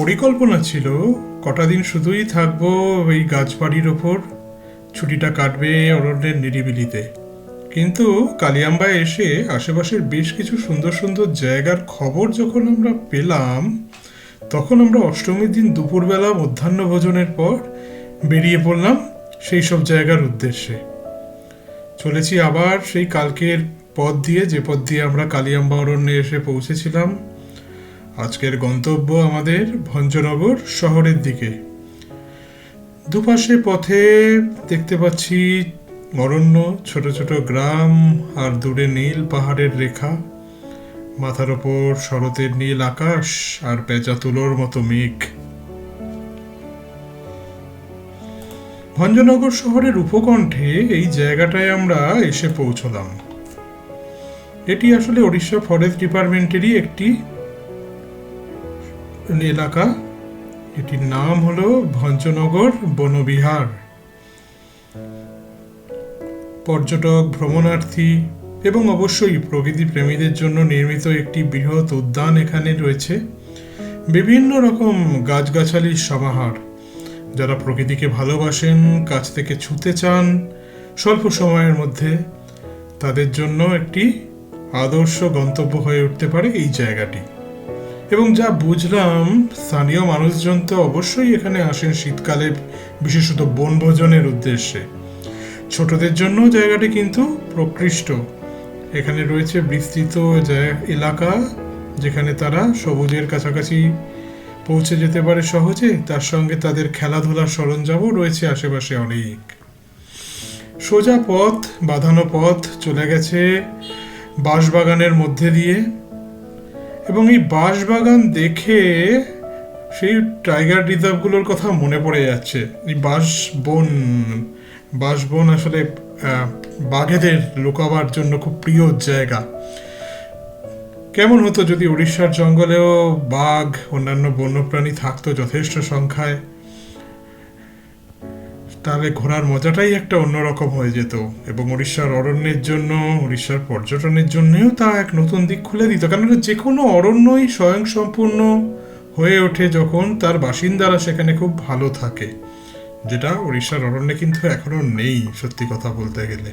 পরিকল্পনা ছিল কটা দিন শুধুই থাকবো এই গাছবাড়ির ওপর, ছুটিটা কাটবে অরণ্যের নিরিবিলিতে। কিন্তু কালিয়াম্বায় এসে আশেপাশের বেশ কিছু সুন্দর সুন্দর জায়গার খবর যখন আমরা পেলাম, তখন আমরা অষ্টমীর দিন দুপুরবেলা মধ্যাহ্ন ভোজনের পর বেরিয়ে পড়লাম সেই সব জায়গার উদ্দেশ্যে। চলেছি আবার সেই কালকের পথ দিয়ে, যে পথ দিয়ে আমরা কালিয়াম্বা অরণ্যে এসে পৌঁছেছিলাম। আজকের গন্তব্য আমাদের ভঞ্জনগর শহরের দিকে। দুপাশে পথে দেখতে পাচ্ছি অরণ্য, ছোট ছোট গ্রাম, আর দূরে নীল পাহাড়ের রেখা, মাথার ওপর শরতের নীল আকাশ আর পেঁচা তুলোর মতো মেঘ। ভঞ্জনগর শহরের উপকণ্ঠে এই জায়গাটায় আমরা এসে পৌঁছলাম। এটি আসলে ওড়িশা ফরেস্ট ডিপার্টমেন্টেরই একটি এলাকা। এটির নাম হলো ভঞ্জনগর বনবিহার। পর্যটক, ভ্রমণার্থী এবং অবশ্যই প্রকৃতি প্রেমীদের জন্য নির্মিত একটি বৃহৎ উদ্যান এখানে রয়েছে। বিভিন্ন রকম গাছগাছালির সমাহার। যারা প্রকৃতিকে ভালোবাসেন, কাছ থেকে ছুঁতে চান স্বল্প সময়ের মধ্যে, তাদের জন্য একটি আদর্শ গন্তব্য হয়ে উঠতে পারে এই জায়গাটি। এবং যা বুঝলাম, স্থানীয় মানুষজন তো অবশ্যই এখানে আসেন শীতকালে, বিশেষত বনভোজনের উদ্দেশ্যে। ছোটদের জন্য জায়গাটি কিন্তু প্রকৃষ্ট। এখানে রয়েছে বিস্তৃত এলাকা, যেখানে তারা সবুজের কাছাকাছি পৌঁছে যেতে পারে সহজে। তার সঙ্গে তাদের খেলাধুলার সরঞ্জামও রয়েছে আশেপাশে অনেক। সোজা পথ, বাঁধানো পথ চলে গেছে বাঁশবাগানের মধ্যে দিয়ে, এবং এই বাঁশবাগান দেখে সেই টাইগার রিজার্ভগুলোর কথা মনে পড়ে যাচ্ছে। এই বাঁশবন আসলে বাঘেদের লুকাবার জন্য খুব প্রিয় জায়গা। কেমন হতো যদি উড়িষ্যার জঙ্গলেও বাঘ, অন্যান্য বন্যপ্রাণী থাকতো যথেষ্ট সংখ্যায়, তাহলে ঘোরার মজাটাই একটা অন্যরকম হয়ে যেত। এবং উড়িষ্যার অরণ্যের জন্য, উড়িষ্যার পর্যটনের জন্যও তা এক নতুন দিক খুলে দিত। কেননা যে কোনো অরণ্যই স্বয়ংসম্পূর্ণ হয়ে ওঠে যখন তার বাসিন্দারা সেখানে খুব ভালো থাকে, যেটা উড়িষ্যার অরণ্যে কিন্তু এখনো নেই সত্যি কথা বলতে গেলে।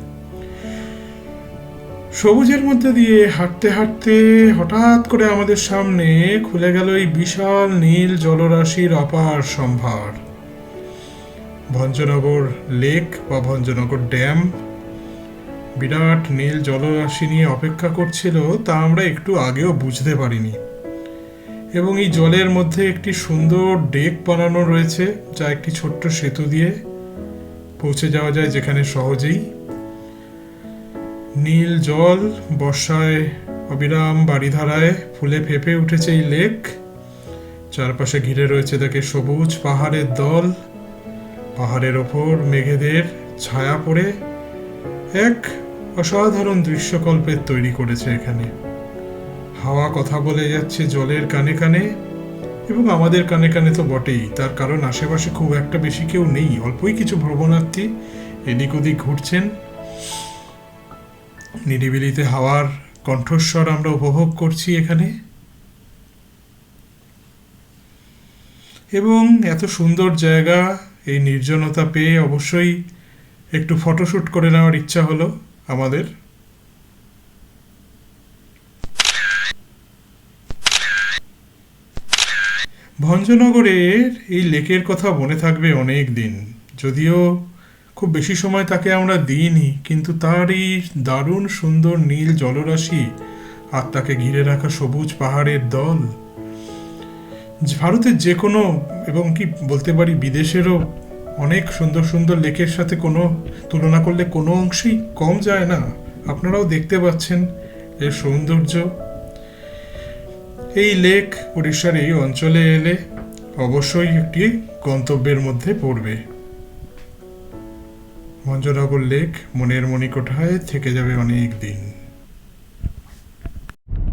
সবুজের মধ্যে দিয়ে হাঁটতে হাঁটতে হঠাৎ করে আমাদের সামনে খুলে গেল এই বিশাল নীল জলরাশির অপার সম্ভার। ভঞ্জনগর লেক বা ভঞ্জনগর ড্যাম বিরাট নীল জলরাশি নিয়ে অপেক্ষা করছিল, তা আমরা একটু আগেও বুঝতে পারিনি। এবং এই জলের মধ্যে একটি সুন্দর ডেক বানানো রয়েছে, যা একটি ছোট্ট সেতু দিয়ে পৌঁছে যাওয়া যায় যেখানে সহজেই। নীল জল, বর্ষায় অবিরাম বারিধারায় ফুলে ফেঁপে উঠেছে এই লেক। চারপাশে ঘিরে রয়েছে দেখে সবুজ পাহাড়ের দল। পাহাড়ের ওপর মেঘেদের ছায়া পড়ে এক অসাধারণ দৃশ্যকল্পের তৈরি করেছে এখানে। হাওয়া কথা বলে যাচ্ছে জলের কানে কানে, এবং আমাদের কানে কানে তো বটেই। তার কারণ আশেপাশে খুব একটা বেশি কেউ নেই, অল্পই কিছু ভ্রমণার্থী এদিক ওদিক ঘুরছেন। নিরিবিলিতে হাওয়ার কণ্ঠস্বর আমরা উপভোগ করছি এখানে। এবং এত সুন্দর জায়গা, এই নির্জনতা পেয়ে অবশ্যই একটু ফটোশ্যুট করে নেওয়ার ইচ্ছা হলো আমাদের। ভঞ্জনগরের এই লেকের কথা মনে থাকবে অনেক দিন। যদিও খুব বেশি সময় তাকে আমরা দিইনি, কিন্তু তার এই দারুণ সুন্দর নীল জলরাশি আর তাকে ঘিরে রাখা সবুজ পাহাড়ের দল, ভারতের যে কোনো, এবং কি বলতে পারি বিদেশেরও অনেক সুন্দর সুন্দর লেকের সাথে কোনো তুলনা করলে কোনো অংশেই কম যায় না। আপনারাও দেখতে পাচ্ছেন এর সৌন্দর্য। এই লেক উড়িষ্যার এই অঞ্চলে এলে অবশ্যই একটি গন্তব্যের মধ্যে পড়বে। ভঞ্জনগর লেক মনের মণিকোঠায় থেকে যাবে অনেক দিন।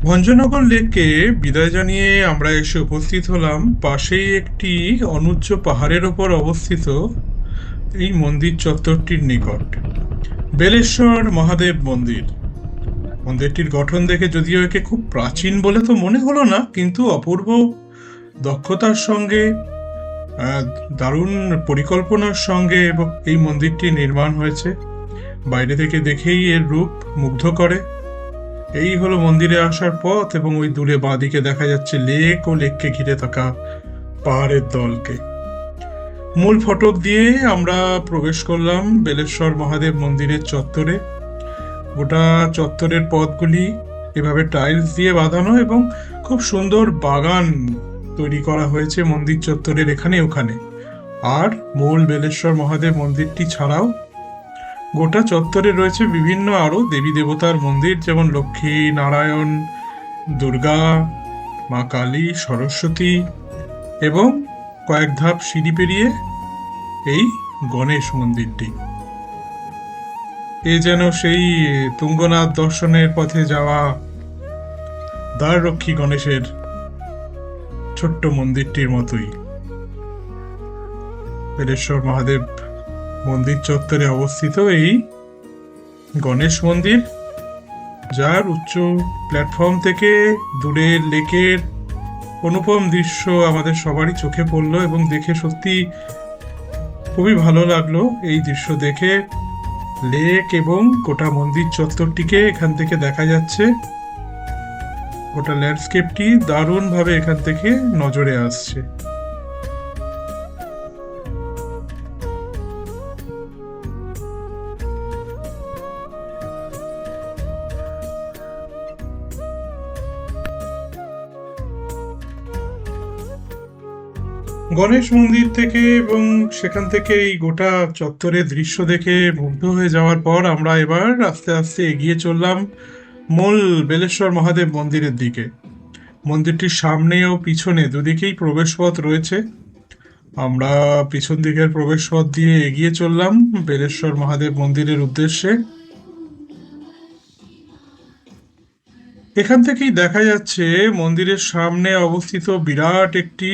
ভঞ্জনগর লেককে বিদায় জানিয়ে আমরা এসে উপস্থিত হলাম পাশেই একটি অনুচ্চ পাহাড়ের ওপর অবস্থিত এই মন্দির চত্বরটির নিকট, বেলেশ্বর মহাদেব মন্দির। মন্দিরটির গঠন দেখে যদিও একে খুব প্রাচীন বলে তো মনে হলো না, কিন্তু অপূর্ব দক্ষতার সঙ্গে, দারুণ পরিকল্পনার সঙ্গে এবং এই মন্দিরটি নির্মাণ হয়েছে। বাইরে থেকে দেখেই এর রূপ মুগ্ধ করে। এই হলো মন্দিরে আসার পথ, এবং ওই দূরে বাঁদিকে দেখা যাচ্ছে লেক ও লেককে ঘিরে থাকা পাহাড়ের দলকে। মূল ফটক দিয়ে আমরা প্রবেশ করলাম বেলেশ্বর মহাদেব মন্দিরের চত্বরে। গোটা চত্বরের পথগুলি এভাবে টাইলস দিয়ে বাঁধানো এবং খুব সুন্দর বাগান তৈরি করা হয়েছে মন্দির চত্বরের এখানে ওখানে। আর মূল বেলেশ্বর মহাদেব মন্দিরটি ছাড়াও গোটা চত্বরে রয়েছে বিভিন্ন আরো দেবী দেবতার মন্দির, যেমন লক্ষ্মী নারায়ণ, দুর্গা, মা কালী, সরস্বতী, এবং কয়েক ধাপ সিঁড়ি পেরিয়ে এই গণেশ মন্দিরটি। এ যেন সেই তুঙ্গনাথ দর্শনের পথে যাওয়া দ্বাররক্ষী গণেশের ছোট্ট মন্দিরটির মতোই। বেলেশ্বর মহাদেব মন্দির চত্বরে অবস্থিত এই গণেশ মন্দির, যার উচ্চ প্ল্যাটফর্ম থেকে দূরের লেকের অনুপম দৃশ্য আমাদের সবারই চোখে পড়লো এবং দেখে সত্যি খুবই ভালো লাগলো। এই দৃশ্য দেখে লেক এবং গোটা মন্দির চত্বরটিকে এখান থেকে দেখা যাচ্ছে। গোটা ল্যান্ডস্কেপটি দারুণভাবে এখান থেকে নজরে আসছে। গণেশ মন্দির থেকে এবং সেখান থেকে এই গোটা চত্বরের দৃশ্য দেখে মুগ্ধ হয়ে যাওয়ার পর আমরা এবার আস্তে আস্তে এগিয়ে চললাম মূল বেলেশ্বর মহাদেব মন্দিরের দিকে। মন্দিরটির সামনে ও পিছনে দুদিকেই প্রবেশপথ রয়েছে। আমরা পিছন দিকের প্রবেশপথ দিয়ে এগিয়ে চললাম বেলেশ্বর মহাদেব মন্দিরের উদ্দেশ্যে। এখান থেকেই দেখা যাচ্ছে মন্দিরের সামনে অবস্থিত বিরাট একটি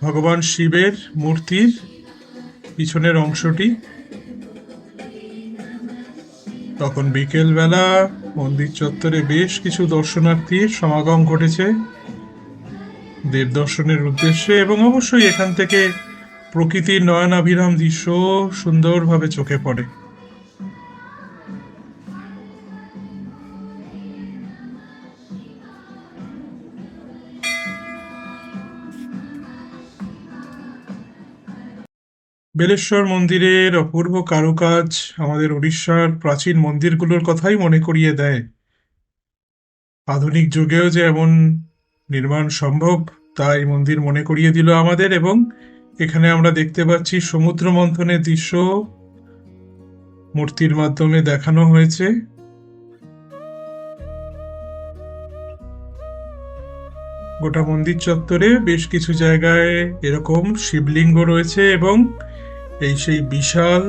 ভগবান শিবের মূর্তির পিছনের অংশটি। তখন বিকেলবেলা মন্দির চত্বরে বেশ কিছু দর্শনার্থীর সমাগম ঘটেছে দেব দর্শনের উদ্দেশ্যে, এবং অবশ্যই এখান থেকে প্রকৃতির নয়নাভিরাম দৃশ্য সুন্দরভাবে চোখে পড়ে। বেলেশ্বর মন্দিরের অপূর্ব কারুকাজ আমাদের উড়িষ্যার প্রাচীন মন্দিরগুলোর কথাই মনে করিয়ে দেয়। আধুনিক যুগেও যে এমন নির্মাণ সম্ভব তা এই মন্দির মনে করিয়ে দিল আমাদের। এবং এখানে আমরা দেখতে পাচ্ছি সমুদ্র মন্থনের দৃশ্য মূর্তির মাধ্যমে দেখানো হয়েছে। গোটা মন্দির চত্বরে বেশ কিছু জায়গায় এরকম শিবলিঙ্গ রয়েছে, এবং এই সেই বিশাল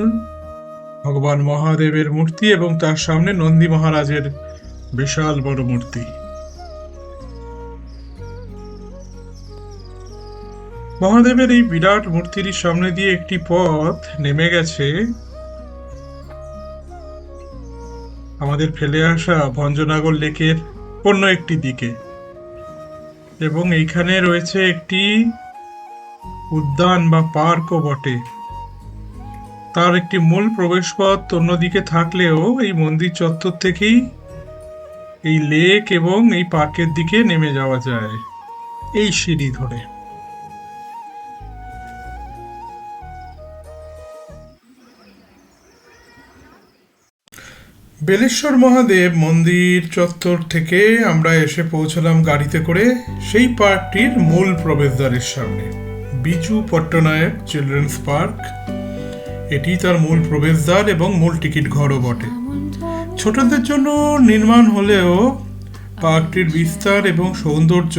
ভগবান মহাদেবের মূর্তি এবং তার সামনে নন্দী মহারাজের বিশাল বড় মূর্তি। মহাদেবের এই বিরাট মূর্তির সামনে দিয়ে একটি পথ নেমে গেছে আমাদের ফেলে আসা ভঞ্জনগর লেকের অন্য একটি দিকে, এবং এইখানে রয়েছে একটি উদ্যান বা পার্কও বটে। তার একটি মূল প্রবেশপথ অন্যদিকে থাকলেও এই মন্দির চত্বর থেকেই এই লেক এবং এই পার্কের দিকে নেমে যাওয়া যায় এই সিঁড়ি ধরে। বেলেশ্বর মহাদেব মন্দির চত্বর থেকে আমরা এসে পৌঁছলাম গাড়িতে করে সেই পার্কটির মূল প্রবেশদ্বারের সামনে, বিজু পট্টনায়ক চিলড্রেন্স পার্ক। এটি তার মূল প্রবেশদ্বার এবং মূল টিকিট ঘরও বটে। ছোটদের জন্য নির্মাণ হলেও পার্কটির বিস্তার এবং সৌন্দর্য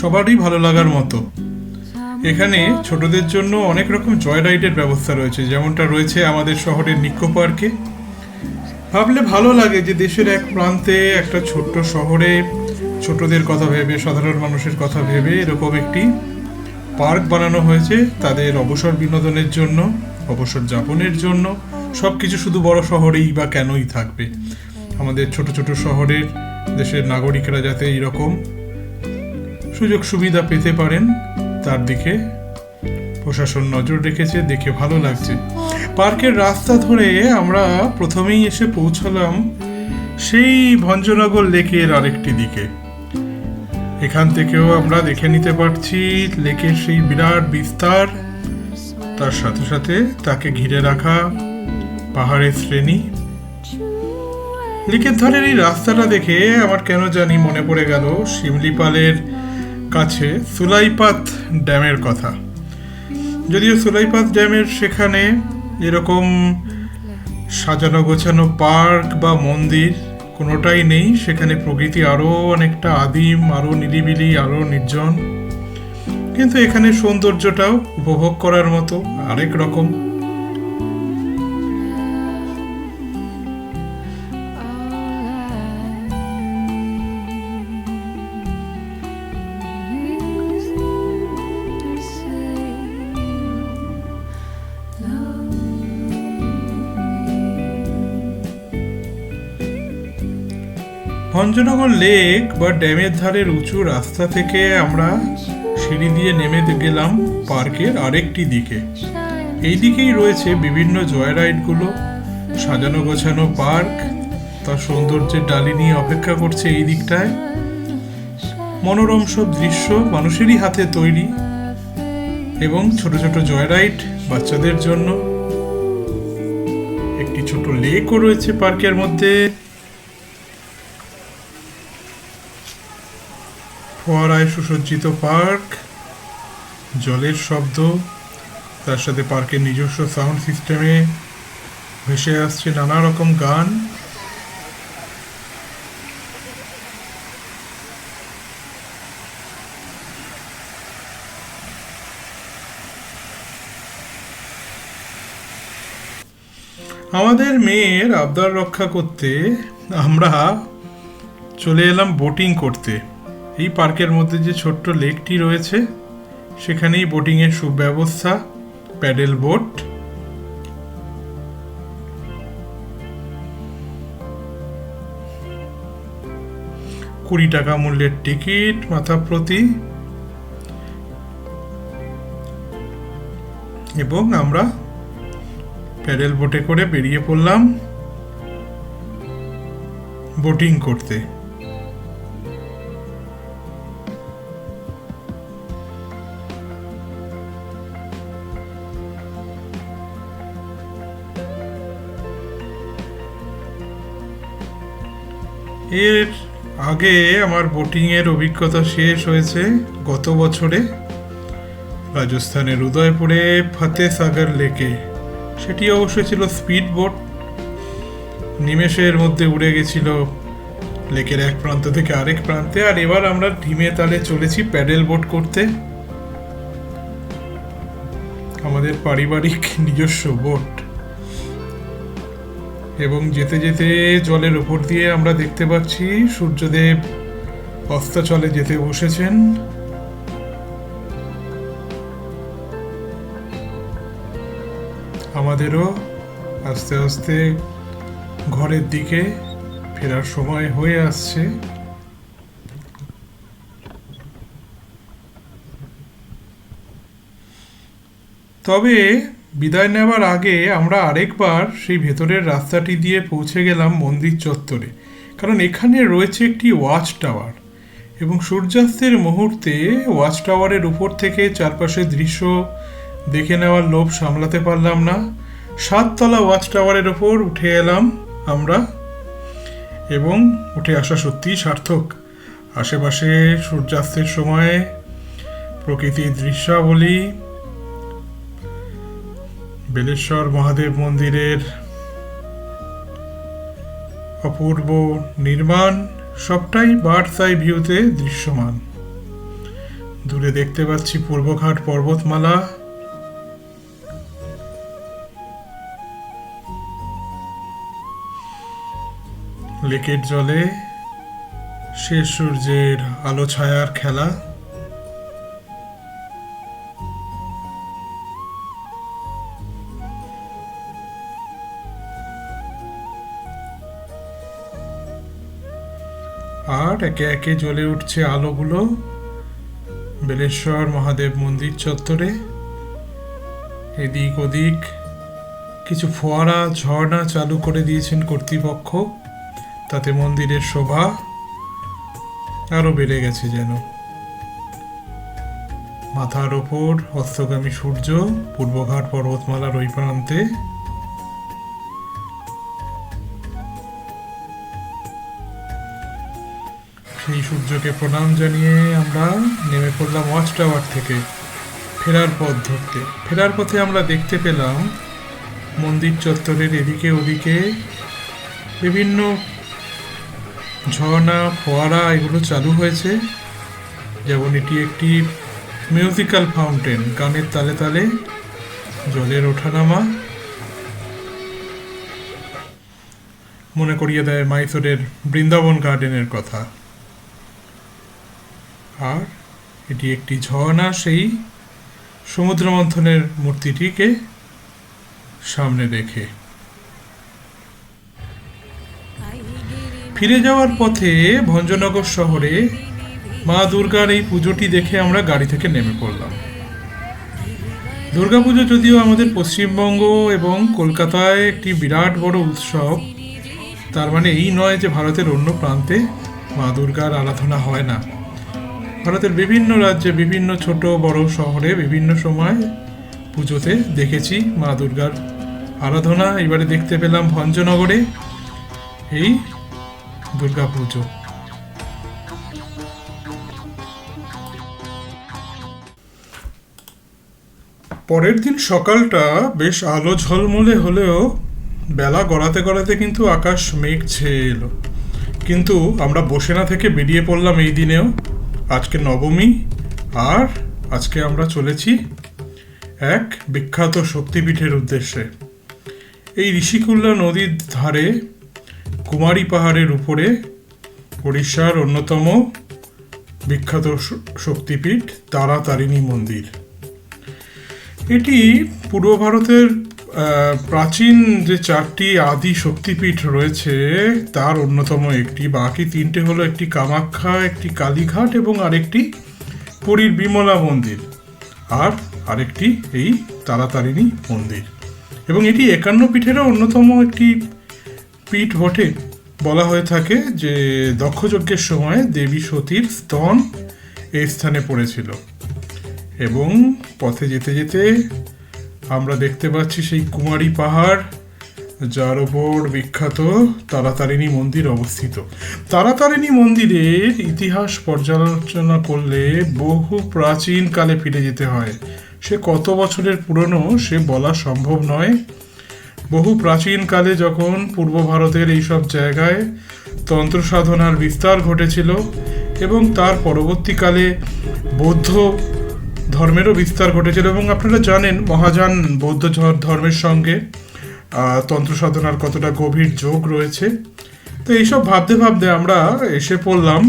সবারই ভালো লাগার মতো। এখানে ছোটদের জন্য অনেক রকম জয় রাইডের ব্যবস্থা রয়েছে, যেমনটা রয়েছে আমাদের শহরের নিক্কো পার্কে। ভাবলে ভালো লাগে যে দেশের এক প্রান্তে একটা ছোট্ট শহরে ছোটদের কথা ভেবে, সাধারণ মানুষের কথা ভেবে এরকম একটি পার্ক বানানো হয়েছে তাদের অবসর বিনোদনের জন্য, অবসর যাপনের জন্য। সবকিছু শুধু বড় শহরেই বা কেনই থাকবে, আমাদের ছোট ছোট শহরের দেশের নাগরিকরা যাতে এইরকম সুযোগ সুবিধা পেতে পারেন তার দিকে প্রশাসন নজর রেখেছে, দেখে ভালো লাগছে। পার্কের রাস্তা ধরে আমরা প্রথমেই এসে পৌঁছলাম সেই ভঞ্জনগর লেকের আরেকটি দিকে। এখান থেকেও আমরা দেখে নিতে পারছি লেকের সেই বিরাট বিস্তার, তার সাথে সাথে তাকে ঘিরে রাখা পাহাড়ের শ্রেণী। লেকের ধারের এই রাস্তাটা দেখে আমার কেন জানি মনে পড়ে গেল শিমলিপালের কাছে সুলাইপাত ড্যামের কথা। যদিও সুলাইপাত ড্যামের সেখানে এরকম সাজানো গোছানো পার্ক বা মন্দির কোনোটাই নেই, সেখানে প্রকৃতি আরও অনেকটা আদিম, আরও নিরিবিলি, আরও নির্জন। কিন্তু এখানে সৌন্দর্যটাও উপভোগ করার মতো আরেক রকম। ভঞ্জনগর লেক বা ড্যামের ধারের উঁচু রাস্তা থেকে আমরা সিঁড়ি দিয়ে নেমে গেলাম পার্কের আরেকটি দিকে। এই দিকেই রয়েছে বিভিন্ন জয় রাইডগুলো, সাজানো গোছানো পার্ক তার সৌন্দর্যের ডালি নিয়ে অপেক্ষা করছে এই দিকটায়। মনোরম সব দৃশ্য মানুষেরই হাতে তৈরি, এবং ছোট ছোট জয় রাইড বাচ্চাদের জন্য। একটি ছোট লেকও রয়েছে পার্কের মধ্যে। ফোয়ারায় সুসজ্জিত পার্ক, জলের শব্দ, তার সাথে পার্কের নিজস্ব সাউন্ড সিস্টেমে ভেসে আসছে নানা রকম গান। আমাদের মেয়ের আবদার রক্ষা করতে আমরা চলে এলাম বোটিং করতে। এই পার্কের মধ্যে যে ছোট্ট লেকটি রয়েছে সেখানেই বোটিংয়ের সুব্যবস্থা, প্যাডেল বোট। 20 টাকা মূল্যের টিকিট মাথা প্রতি, এবং আমরা প্যাডেল বোটে করে বেরিয়ে পড়লাম বোটিং করতে। এর আগে আমার বোটিংয়ের অভিজ্ঞতা শেষ হয়েছে গত বছরে রাজস্থানের উদয়পুরে ফতেসাগর লেকে। সেটি অবশ্যই ছিল স্পিড বোট, নিমেষের মধ্যে উড়ে গেছিল লেকের এক প্রান্ত থেকে আরেক প্রান্তে। আর এবার আমরা ধিমে তালে চলেছি প্যাডেল বোট করতে, আমাদের পারিবারিক নিজস্ব বোট। এবং যেতে যেতে জলের উপর দিয়ে আমরা দেখতে পাচ্ছি সূর্যদেব অস্তাচলে যেতে বসেছেন। আমাদেরও আস্তে আস্তে ঘরের দিকে ফেরার সময় হয়ে আসছে। তবে বিদায় নেওয়ার আগে আমরা আরেকবার সেই ভেতরের রাস্তাটি দিয়ে পৌঁছে গেলাম মন্দির চত্বরে, কারণ এখানে রয়েছে একটি ওয়াচ টাওয়ার, এবং সূর্যাস্তের মুহূর্তে ওয়াচ টাওয়ারের উপর থেকে চারপাশের দৃশ্য দেখে নেওয়ার লোভ সামলাতে পারলাম না। 7 তলা ওয়াচ টাওয়ারের ওপর উঠে এলাম আমরা, এবং উঠে আসা সত্যিই সার্থক। আশেপাশে সূর্যাস্তের সময় প্রকৃতির দৃশ্যাবলী, বেলেশ্বর মহাদেব মন্দিরের অপূর্ব নির্মাণ, সবটাই বার্ডস আই ভিউতে দৃশ্যমান। দূরে দেখতে পাচ্ছি পূর্বঘাট পর্বতমালা, লেকের জলে শেষ সূর্যের আলো ছায়ার খেলা। আর একে একে জ্বলে উঠছে আলোগুলো, বেলেশ্বর মহাদেব মন্দির চত্বরে এদিক ওদিক কিছু ফোয়ারা ঝর্ণা চালু করে দিয়েছেন কর্তৃপক্ষ, তাতে মন্দিরের শোভা আরো বেড়ে গেছে যেন। মাথার ওপর অস্তগামী সূর্য পূর্বঘাট পর্বতমালার ওই প্রান্তে। সেই সূর্যকে প্রণাম জানিয়ে আমরা নেমে পড়লাম ওয়াচ টাওয়ার থেকে ফেরার পথ ধরতে। ফেরার পথে আমরা দেখতে পেলাম মন্দির চত্বরের এদিকে ওদিকে বিভিন্ন ঝর্ণা ফোয়ারা এগুলো চালু হয়েছে। যেমন এটি একটি মিউজিক্যাল ফাউন্টেন, গানের তালে তালে জলের ওঠানামা, মনে করিয়ে দেয় মাইসোরের বৃন্দাবন গার্ডেনের কথা। আর এটি একটি ঝর্ণা, সেই সমুদ্র মন্থনের মূর্তিটিকে সামনে রেখে। ফিরে যাওয়ার পথে ভঞ্জনগর শহরে মা দুর্গার এই পুজোটি দেখে আমরা গাড়ি থেকে নেমে পড়লাম। দুর্গাপুজো যদিও আমাদের পশ্চিমবঙ্গ এবং কলকাতায় একটি বিরাট বড় উৎসব, তার মানে এই নয় যে ভারতের অন্য প্রান্তে মা দুর্গার আরাধনা হয় না। ভারতের বিভিন্ন রাজ্যে বিভিন্ন ছোট বড় শহরে বিভিন্ন সময় পুজোতে দেখেছি মা দুর্গার আরাধনা। এবারে দেখতে পেলাম ভঞ্জনগরে এই দুর্গা পুজো। পরের দিন সকালটা বেশ আলো ঝলমলে হলেও বেলা গড়াতে গড়াতে কিন্তু আকাশ মেঘ ছেয়ে এলো। কিন্তু আমরা বসে না থেকে বেরিয়ে পড়লাম এই দিনেও। আজকে নবমী, আর আজকে আমরা চলেছি এক বিখ্যাত শক্তিপীঠের উদ্দেশ্যে। এই ঋষিকুল্যা নদীর ধারে কুমারী পাহাড়ের উপরে উড়িষ্যার অন্যতম বিখ্যাত শক্তিপীঠ তারাতারিণী মন্দির। এটি পূর্ব ভারতের প্রাচীন যে 4টি আদি শক্তিপীঠ রয়েছে তার অন্যতম একটি। বাকি 3টে হলো একটি কামাখ্যা, একটি কালীঘাট এবং আরেকটি পুরীর বিমলা মন্দির, আর আরেকটি এই তারাতারিণী মন্দির। এবং এটি 51 পীঠেরও অন্যতম একটি পীঠ বটে। বলা হয়ে থাকে যে দক্ষযজ্ঞের সময় দেবী সতীর স্তন এই স্থানে পড়েছিল। এবং পথে যেতে যেতে আমরা দেখতে পাচ্ছি সেই কুমারী পাহাড়, যার ওপর বিখ্যাত তারাতারিণী মন্দির অবস্থিত। তারাতারিণী মন্দিরের ইতিহাস পর্যালোচনা করলে বহু প্রাচীন কালে ফিরে যেতে হয়। সে কত বছরের পুরনো সে বলা সম্ভব নয়। বহু প্রাচীন কালে যখন পূর্ব ভারতের এইসব জায়গায় তন্ত্র সাধনার বিস্তার ঘটেছিল এবং তার পরবর্তীকালে বৌদ্ধ ধর্মেরও বিস্তার ঘটেছিল। এবং আপনারা জানেন মহাযান বৌদ্ধ ধর্মের সঙ্গে তন্ত্র সাধনার কতটা গভীর যোগ রয়েছে। তো এইসব ভাবতে ভাবতে আমরা এসে পড়লাম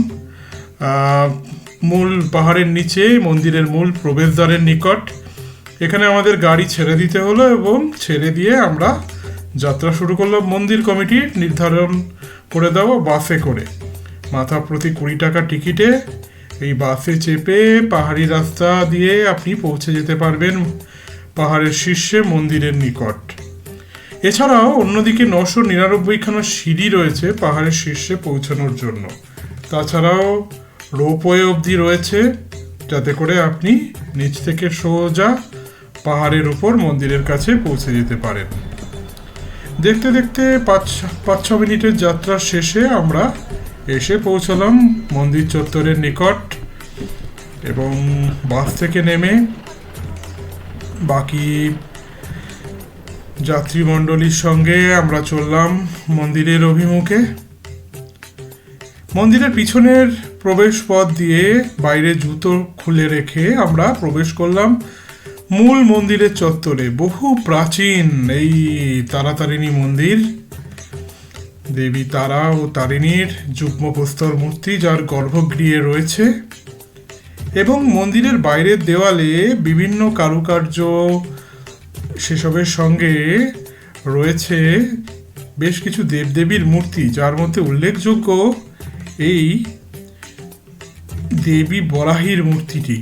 মূল পাহাড়ের নিচে মন্দিরের মূল প্রবেশদ্বারের নিকট। এখানে আমাদের গাড়ি ছেড়ে দিতে হলো এবং ছেড়ে দিয়ে আমরা যাত্রা শুরু করলাম মন্দির কমিটির নির্ধারণ করে দেওয়া বাসে করে। মাথা প্রতি 20 টাকা টিকিটে এই বাসে চেপে পাহাড়ি রাস্তা দিয়ে আপনি পৌঁছে যেতে পারবেন পাহাড়ের শীর্ষে মন্দিরের নিকট। এছাড়াও অন্যদিকে 999খানা সিঁড়ি রয়েছে পাহাড়ের শীর্ষে পৌঁছানোর জন্য। তাছাড়াও রোপওয়ে অবধি রয়েছে, যাতে করে আপনি নিচ থেকে সোজা পাহাড়ের উপর মন্দিরের কাছে পৌঁছে যেতে পারেন। দেখতে দেখতে 5-6 মিনিটের যাত্রা শেষে আমরা এসে পৌঁছলাম মন্দির চত্বরের নিকট এবং বাস থেকে নেমে বাকি যাত্রীমণ্ডলীর সঙ্গে আমরা চললাম মন্দিরের অভিমুখে। মন্দিরের পিছনের প্রবেশ পথ দিয়ে বাইরে জুতো খুলে রেখে আমরা প্রবেশ করলাম মূল মন্দিরের চত্বরে। বহু প্রাচীন এই তারাতারিণী মন্দির, দেবী তারা ও তারিণীর যুগ্ম প্রস্তর মূর্তি যার গর্ভগৃহে রয়েছে। এবং মন্দিরের বাইরের দেওয়ালে বিভিন্ন কারুকার্য, সেসবের সঙ্গে রয়েছে বেশ কিছু দেবদেবীর মূর্তি, যার মধ্যে উল্লেখযোগ্য এই দেবী বরাহীর মূর্তিটি।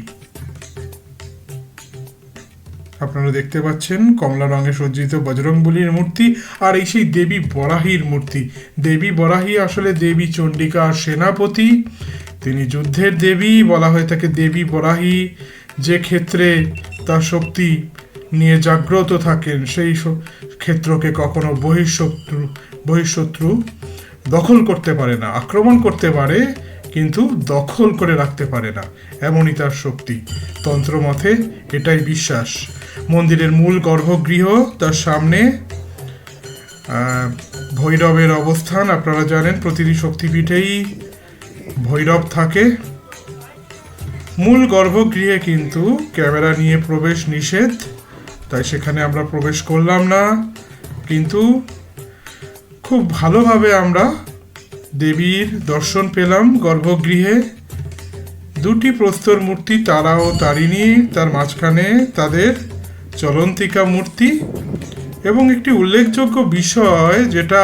আপনারা দেখতে পাচ্ছেন কমলা রঙে সজ্জিত বজরংবলীর মূর্তি, আর এই সেই দেবী বরাহীর মূর্তি। দেবী বরাহী আসলে দেবী চণ্ডিকার সেনাপতি, তিনি যুদ্ধের দেবী, বলা হয়ে থাকে দেবী বরাহী যে ক্ষেত্রে তার শক্তি নিয়ে জাগ্রত থাকেন সেই ক্ষেত্রকে কখনো বহিঃশত্রু দখল করতে পারে না। আক্রমণ করতে পারে কিন্তু দখল করে রাখতে পারে না, এমনই তার শক্তি। তন্ত্রমতে এটাই বিশ্বাস। মন্দিরের মূল গর্ভগৃহ, তার সামনে ভৈরবের অবস্থান। আপনারা জানেন প্রতিটি শক্তিপীঠেই ভৈরব থাকে। মূল গর্ভগৃহে কিন্তু ক্যামেরা নিয়ে প্রবেশ নিষেধ, তাই সেখানে আমরা প্রবেশ করলাম না, কিন্তু খুব ভালোভাবে আমরা দেবীর দর্শন পেলাম গর্ভগৃহে। দুটি প্রস্তর মূর্তি, তারা ও তারিণী, তার মাঝখানে তাদের চলন্তিকা মূর্তি। এবং একটি উল্লেখযোগ্য বিষয়, যেটা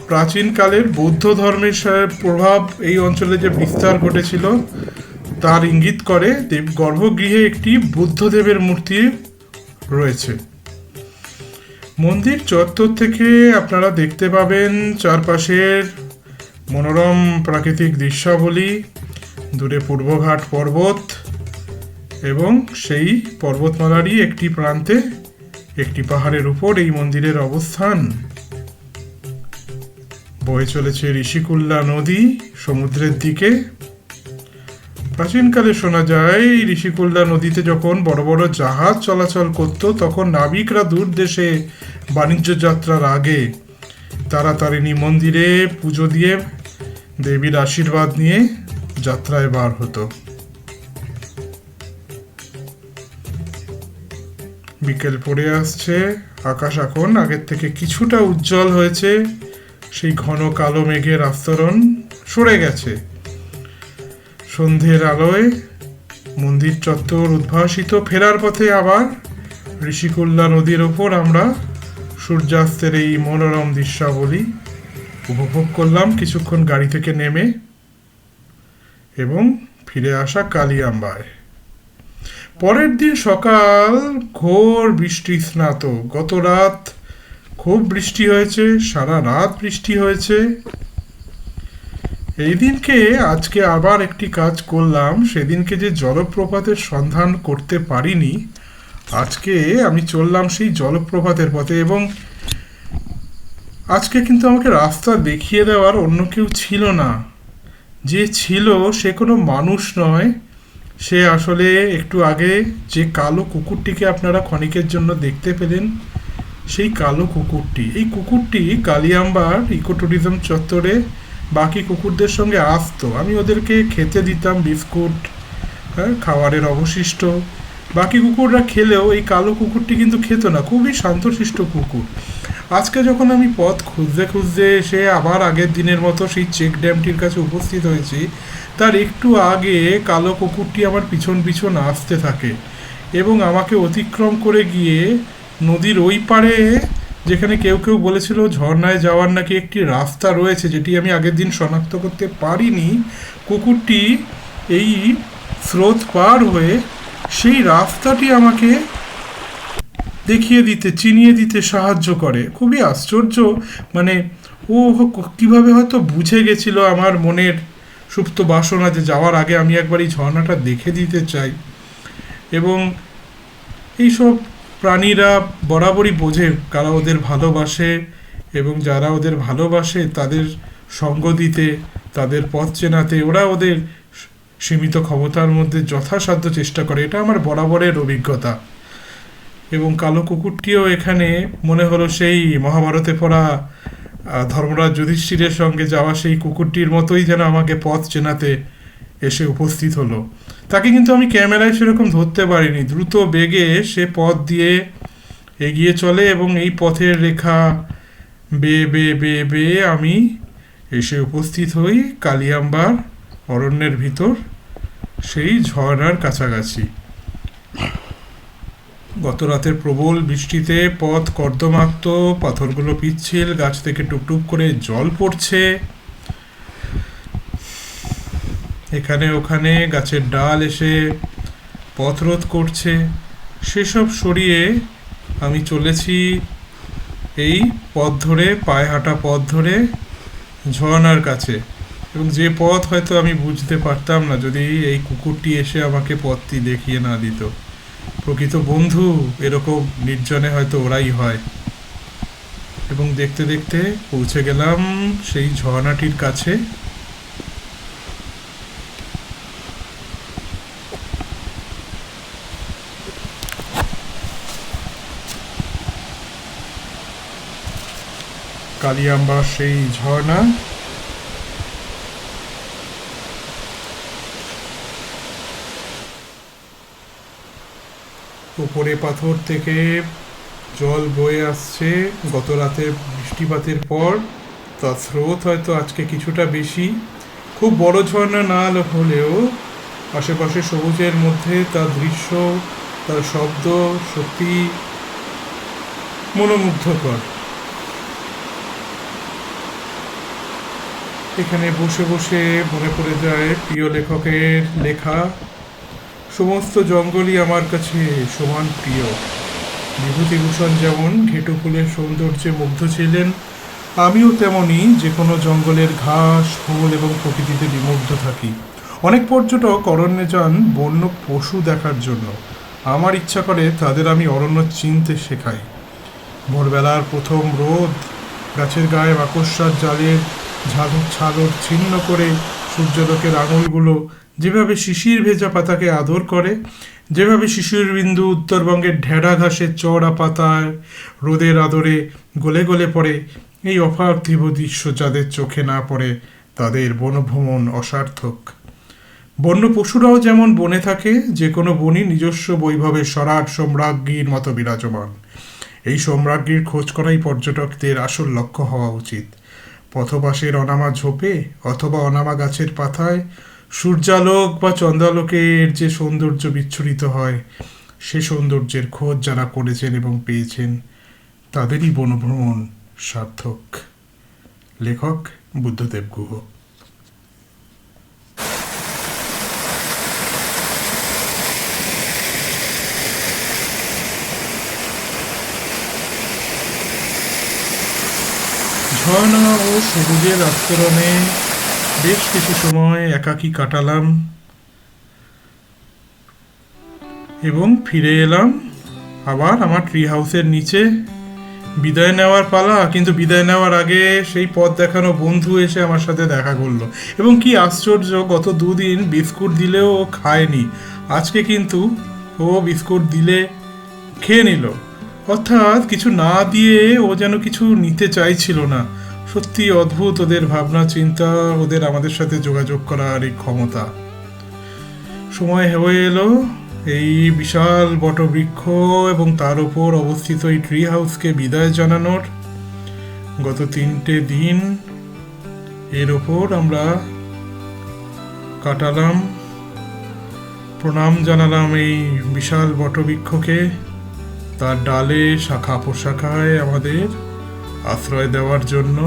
প্রাচীনকালের বৌদ্ধ ধর্মের প্রভাব এই অঞ্চলে যে বিস্তার ঘটেছিল তার ইঙ্গিত করে। গর্ভগৃহে একটি বুদ্ধদেবের মূর্তি রয়েছে। মন্দির চত্বর থেকে আপনারা দেখতে পাবেন চারপাশের মনোরম প্রাকৃতিক দৃশ্যাবলী, দূরে পূর্বঘাট পর্বত, এবং সেই পর্বতমালারই একটি প্রান্তে একটি পাহাড়ের উপর এই মন্দিরের অবস্থান। বয়ে চলেছে ঋষিকুল্লা নদী সমুদ্রের দিকে। প্রাচীনকালে শোনা যায় ঋষিকুল্লা নদীতে যখন বড় বড় জাহাজ চলাচল করত, তখন নাবিকরা দূর দেশে বাণিজ্য যাত্রার আগে তারা তারিণী মন্দিরে পুজো দিয়ে দেবীর আশীর্বাদ নিয়ে যাত্রায় বার হতো। বিকেল পড়ে আসছে, আকাশ এখন আগের থেকে কিছুটা উজ্জ্বল হয়েছে, সেই ঘন কালো মেঘের আস্তরণ সরে গেছে। সন্ধ্যের আলোয় মন্দির চত্বর উদ্ভাসিত। ফেরার পথে আবার ঋষিকুল্লা নদীর ওপর আমরা সূর্যাস্তের এই মনোরম দৃশ্যাবলী উপভোগ করলাম কিছুক্ষণ গাড়ি থেকে নেমে, এবং ফিরে আসা কালিয়াম্বায়। পরের দিন সকাল ঘোর বৃষ্টি স্নাত। গত রাত খুব বৃষ্টি হয়েছে, সারা রাত বৃষ্টি হয়েছে। এই দিনকে আজকে আবার একটি কাজ করলাম। সেদিনকে যে জলপ্রপাতের সন্ধান করতে পারিনি, আজকে আমি চললাম সেই জলপ্রপাতের পথে। এবং আজকে কিন্তু আমাকে রাস্তা দেখিয়ে দেওয়ার অন্য কেউ ছিল না। যে ছিল সে কোনো মানুষ নয়, সে আসলে একটু আগে যে কালো কুকুরটিকে আপনারা ক্ষণিকের জন্য দেখতে পেলেন, সেই কালো কুকুরটি। এই কুকুরটি কালিয়াম্বার ইকো ট্যুরিজম চত্বরে বাকি কুকুরদের সঙ্গে আসতো। আমি ওদেরকে খেতে দিতাম বিস্কুট, খাবারের অবশিষ্ট। বাকি কুকুররা খেলেও এই কালো কুকুরটি কিন্তু খেত না, খুবই শান্তশিষ্ট কুকুর। আজকে যখন আমি পথ খুঁজতে খুঁজতে এসে আবার আগের দিনের মতো সেই চেক ড্যামটির কাছে উপস্থিত হয়েছি, তার একটু আগে কালো কুকুরটি আমার পিছন পিছন আসতে থাকে এবং আমাকে অতিক্রম করে গিয়ে নদীর ওই পারে, যেখানে কেউ কেউ বলেছিল ঝর্ণায় যাওয়ার নাকি একটি রাস্তা রয়েছে, যেটি আমি আগের দিন শনাক্ত করতে পারিনি, কুকুরটি এই স্রোত পার হয়ে সেই রাস্তাটি আমাকে দেখিয়ে দিতে, চিনিয়ে দিতে সাহায্য করে। খুবই আশ্চর্য, মানে ও কিভাবে হয়তো বুঝে গেছিল আমার মনের সুপ্ত বাসনা যে যাওয়ার আগে আমি একবার এই ঝর্ণাটা দেখে দিতে চাই। এবং এইসব প্রাণীরা বরাবরই বোঝে কারা ওদের ভালোবাসে, এবং যারা ওদের ভালোবাসে তাদের সঙ্গ দিতে, তাদের পথ চেনাতে ওরা ওদের সীমিত ক্ষমতার মধ্যে যথাসাধ্য চেষ্টা করে। এটা আমার বরাবরের অভিজ্ঞতা। এবং কালো কুকুরটিও এখানে মনে হলো সেই মহাভারতে পড়া ধর্মরাজ যুধিষ্ঠিরের সঙ্গে যাওয়া সেই কুকুরটির মতোই যেন আমাকে পথ চেনাতে এসে উপস্থিত হলো। তাকে কিন্তু আমি ক্যামেরায় সেরকম ধরতে পারিনি। দ্রুত বেগে সে পথ দিয়ে এগিয়ে চলে এবং এই পথের রেখা বেয়ে বেয়ে বেয়ে বেয়ে আমি এসে উপস্থিত হই কালিয়াম্বার অরণ্যের ভিতর, সেই ঝর্ণার কাছাকাছি। গত রাতের প্রবল বৃষ্টিতে পথ কর্দমাক্ত, পাথরগুলো পিচ্ছিল, গাছ থেকে টুকটুক করে জল পড়ছে। এখানে ওখানে গাছের ডাল এসে পথরোধ করছে। সেসব সরিয়ে আমি চলেছি এই পথ ধরে, পায়ে হাঁটা পথ ধরে ঝর্ণার কাছে। এবং যে পথ হয়তো আমি বুঝতে পারতাম না যদি এই কুকুরটি এসে আমাকে পথটি দেখিয়ে না দিত। প্রকৃত বন্ধু এরকম নির্জনে হয়তো ওরাই হয়। এবং দেখতে দেখতে পৌঁছে গেলাম সেই ঝর্ণাটির কাছে। কালিয়াম্বার সেই ঝর্ণা। উপরে পাথর থেকে জল বয়ে আসছে গত রাতে বৃষ্টিপাতের পর। তার স্রোত হয়তো আজকে কিছুটা বেশি। খুব বড় ঝর্ণা না হলেও আশেপাশে সবুজের মধ্যে তার দৃশ্য, তার শব্দ সত্যি মনোমুগ্ধকর। এখানে বসে বসে মনে পড়ে যায় প্রিয় লেখকের লেখা। সমস্ত জঙ্গলই আমার কাছে সমান প্রিয়। বিভূতিভূষণ যেমন ঘেটু ফুলের সৌন্দর্যে মুগ্ধ ছিলেন, আমিও তেমনই যে কোনো জঙ্গলের ঘাস, ফুল এবং প্রকৃতিতে বিমুগ্ধ থাকি। অনেক পর্যটক অরণ্যে যান বন্য পশু দেখার জন্য। আমার ইচ্ছা করে তাদের আমি অরণ্য চিনতে শেখাই। ভোরবেলার প্রথম রোদ গাছের গায়ে মাকড়সার জালের ছালর ছিন্ন করে সূর্যালোকের আঙুলগুলো যেভাবে শিশির ভেজা পাতাকে আদর করে, যেভাবে শিশির বিন্দু উত্তরবঙ্গের ঢেড়া ঘাসের চওড়া পাতায় রোদের আদরে গলে গলে পড়ে, এই অপার্থিব দৃশ্য যাদের চোখে না পড়ে তাদের বনভ্রমণ অসার্থক। বন্য পশুরাও যেমন বনে থাকে, যে কোনো বনই নিজস্ব বৈভবে স্বরাট সম্রাজ্ঞীর মতো বিরাজমান। এই সম্রাজ্ঞীর খোঁজ করাই পর্যটকদের আসল লক্ষ্য হওয়া উচিত। পথবাসের অনামা ঝোপে অথবা অনামা গাছের পাতায় সূর্যালোক বা চন্দ্রালোকের যে সৌন্দর্য বিচ্ছুরিত হয়, সে সৌন্দর্যের খোঁজ যারা করেছেন এবং পেয়েছেন তাদেরই বনভ্রমণ সার্থক। লেখক বুদ্ধদেব গুহ। ঝর্ণা ও সবুজের আস্তরণে বেশ কিছু সময় একাকী কাটালাম এবং ফিরে এলাম আবার আমার ট্রি হাউসের নিচে। বিদায় নেওয়ার পালা, কিন্তু বিদায় নেওয়ার আগে সেই পথ দেখানো বন্ধু এসে আমার সাথে দেখা করলো। এবং কি আশ্চর্য, গত দুদিন বিস্কুট দিলেও ও খায়নি, আজকে কিন্তু ও বিস্কুট দিলে খেয়ে নিল। অর্থাৎ কিছু না দিয়ে ও যেন কিছু নিতে চাইছিল না। সত্যি অদ্ভুত ওদের ভাবনা চিন্তা, ওদের আমাদের সাথে যোগাযোগ করার এই ক্ষমতা। সময় হয়ে এলো এই বিশাল বটবৃক্ষ এবং তার উপর অবস্থিত এই ট্রি হাউসকে বিদায় জানানোর। গত 3টে দিন এর ওপর আমরা কাটালাম। প্রণাম জানালাম এই বিশাল বটবৃক্ষকে, তার ডালে শাখা প্রশাখায় আমাদের আশ্রয় দেওয়ার জন্য।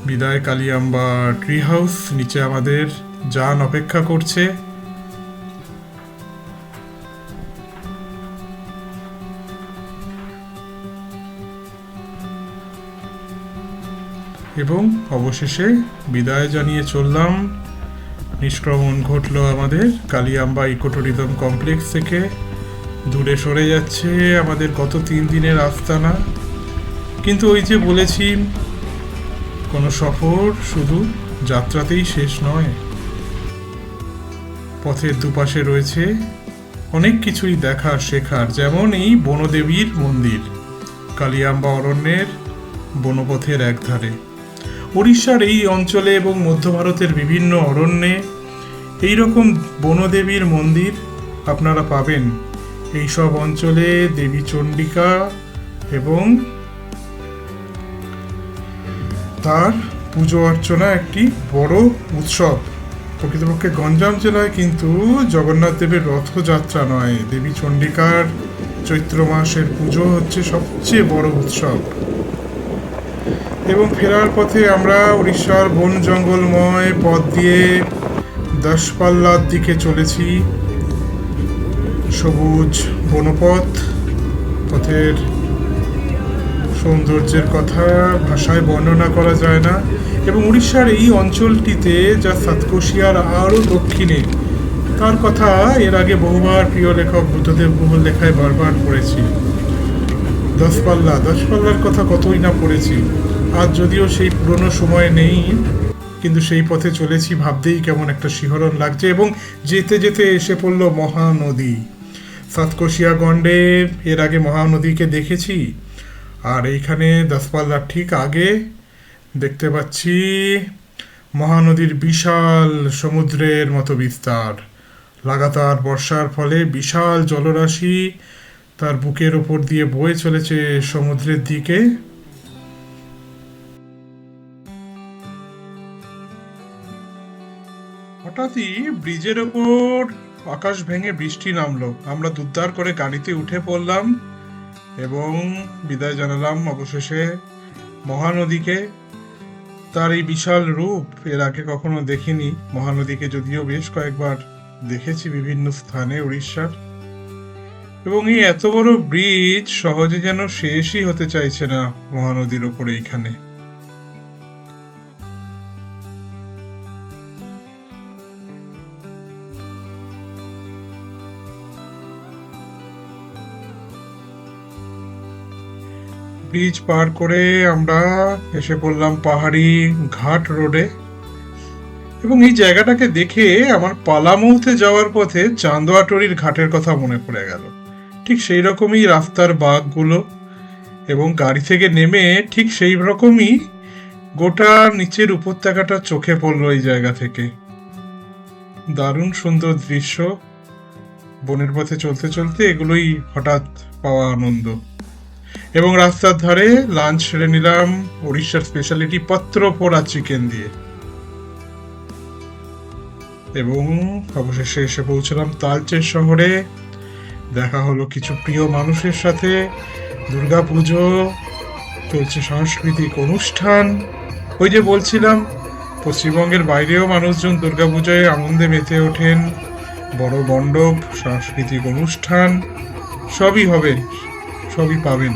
বিদায় কালিয়াম্বা ট্রি হাউস, নিচে আমাদের যান অপেক্ষা করছে। এবং অবশেষে বিদায় জানিয়ে চললাম। নিষ্ক্রমণ ঘটল আমাদের কালিয়াম্বা ইকো ট্যুরিজম কমপ্লেক্স থেকে। দূরে সরে যাচ্ছে আমাদের গত 3 দিনের আস্তানা। কিন্তু ওই যে বলেছি, কোনো সফর শুধু যাত্রাতেই শেষ নয়। পথের দুপাশে রয়েছে অনেক কিছুই দেখার শেখার, যেমন এই বনদেবীর মন্দির কালিয়াম্বা অরণ্যের বনপথের একধারে। উড়িষ্যার এই অঞ্চলে এবং মধ্য ভারতের বিভিন্ন অরণ্যে এইরকম বনদেবীর মন্দির আপনারা পাবেন। এইসব অঞ্চলে দেবী চণ্ডিকা এবং তার পুজো অর্চনা একটি বড় উৎসব। প্রকৃতপক্ষে গঞ্জাম জেলায় কিন্তু জগন্নাথ দেবের রথযাত্রা নয়, দেবী চণ্ডিকার চৈত্র মাসের পুজো হচ্ছে সবচেয়ে বড় উৎসব। এবং ফেরার পথে আমরা উড়িষ্যার বন জঙ্গলময় পথ দিয়ে দাসপাল্লার দিকে চলেছি। সবুজ বনপথ, পথের সৌন্দর্যের কথা ভাষায় বর্ণনা করা যায় না। এবং উড়িষ্যার এই অঞ্চলটিতে যা সাতকোশিয়ার আরও দক্ষিণে, তার কথা এর আগে বহুবার প্রিয় লেখক বুদ্ধদেব গুহর লেখায় বারবার পড়েছি। দশপাল্লার কথা কতই না পড়েছি। আজ যদিও সেই পুরনো সময় নেই, কিন্তু সেই পথে চলেছি ভাবতেই কেমন একটা শিহরণ লাগছে। এবং যেতে যেতে এসে পড়ল মহানদী। সাতকোশিয়া গণ্ডের এর আগে মহানদীকে দেখেছি, আর এইখানে দশপাল্লার ঠিক আগে দেখতে পাচ্ছি মহানদীর বিশাল সমুদ্রের মতো বিস্তার। লাগাতার বর্ষার ফলে বিশাল জলরাশি তার বুকের ওপর দিয়ে বয়ে চলেছে সমুদ্রের দিকে। হঠাৎই ব্রিজের ওপর আকাশ ভেঙে বৃষ্টি নামলো। আমরা দুদ্দার করে গাড়িতে উঠে পড়লাম এবং বিদায় জানালাম অবশেষে মহানদীকে। তার এই বিশাল রূপ এর আগে কখনো দেখিনি। মহানদীকে যদিও বেশ কয়েকবার দেখেছি বিভিন্ন স্থানে উড়িষ্যার। এবং এই এত বড় ব্রিজ সহজে যেন শেষই হতে চাইছে না মহানদীর ওপরে এইখানে। ব্রিজ পার করে আমরা এসে পড়লাম পাহাড়ি ঘাট রোডে। এবং এই জায়গাটাকে দেখে আমার পালামৌতে যাওয়ার পথে চান্দোয়াটরির ঘাটের কথা মনে পড়ে গেল। ঠিক সেই রকমই রাস্তার বাঁকগুলো, এবং গাড়ি থেকে নেমে ঠিক সেই রকমই গোটা নিচের উপত্যকাটা চোখে পড়লো এই জায়গা থেকে। দারুণ সুন্দর দৃশ্য। বনের পথে চলতে চলতে এগুলোই হঠাৎ পাওয়া আনন্দ। এবং রাস্তার ধারে লাঞ্চ সেরে নিলাম উড়িষ্যার স্পেশালিটি পত্র পোড়া চিকেন দিয়ে। এবং অবশেষে এসে পৌঁছলাম তালচের শহরে। দেখা হলো কিছু প্রিয় মানুষের সাথে। দুর্গাপুজো চলছে, সাংস্কৃতিক অনুষ্ঠান। ওই যে বলছিলাম, পশ্চিমবঙ্গের বাইরেও মানুষজন দুর্গাপুজোয় আনন্দে মেতে ওঠেন। বড় মণ্ডপ, সাংস্কৃতিক অনুষ্ঠান সবই হবে, সবই পাবেন।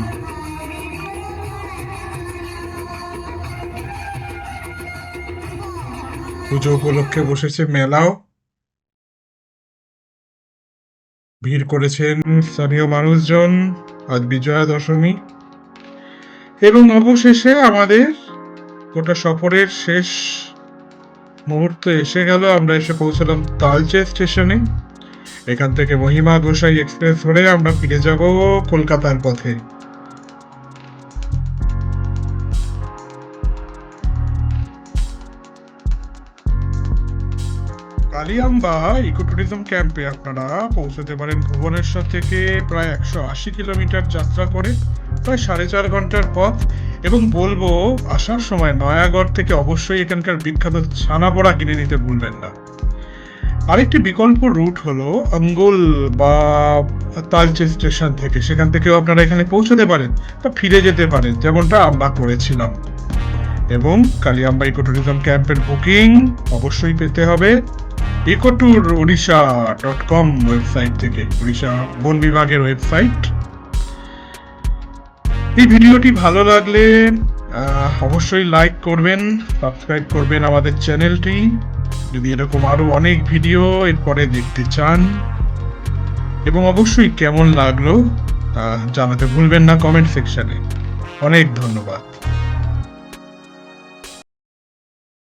পুজো উপলক্ষে বসেছে মেলাও। ভিড় করেছেন স্থানীয় মানুষজন। আজ বিজয়া দশমী। এবং অবশেষে আমাদের গোটা সফরের শেষ মুহূর্ত এসে গেল। আমরা এসে পৌঁছলাম তালচে স্টেশনে। এখান থেকে মহিমা গোসাই এক্সপ্রেস ধরে আমরা ফিরে যাব কলকাতার পথে। কালিয়াম্বা ইকো ট্যুরিজম ক্যাম্পে আপনারা পৌঁছতে পারেন ভুবনেশ্বর থেকে প্রায় 180 কিলোমিটার যাত্রা করে, প্রায় 4.5 ঘন্টার পথ। এবং বলবো আসার সময় নয়াগড় থেকে অবশ্যই এখানকার বিখ্যাত ছানাপোড়া কিনে নিতে ভুলবেন না। আরেকটি বিকল্প রুট হলো অঙ্গুল বা তালচে স্টেশন থেকে, সেখান থেকেও আপনারা এখানে পৌঁছতে পারেন বা ফিরে যেতে পারেন, যেমনটা আমরা করেছিলাম। এবং কালিয়াম্বা ইকো ট্যুরিজম ক্যাম্পের বুকিং অবশ্যই পেতে হবে ecotour-orissa.com ওয়েবসাইট থেকে, উড়িষ্যা বন বিভাগের ওয়েবসাইট। এই ভিডিওটি ভালো লাগলে অবশ্যই লাইক করবেন, সাবস্ক্রাইব করবেন আমাদের চ্যানেলটি, যদি এরকম আরো অনেক ভিডিও এরপরে দেখতে চান। এবং অবশ্যই কেমন লাগলো জানাতে ভুলবেন না কমেন্ট সেকশনে। অনেক ধন্যবাদ।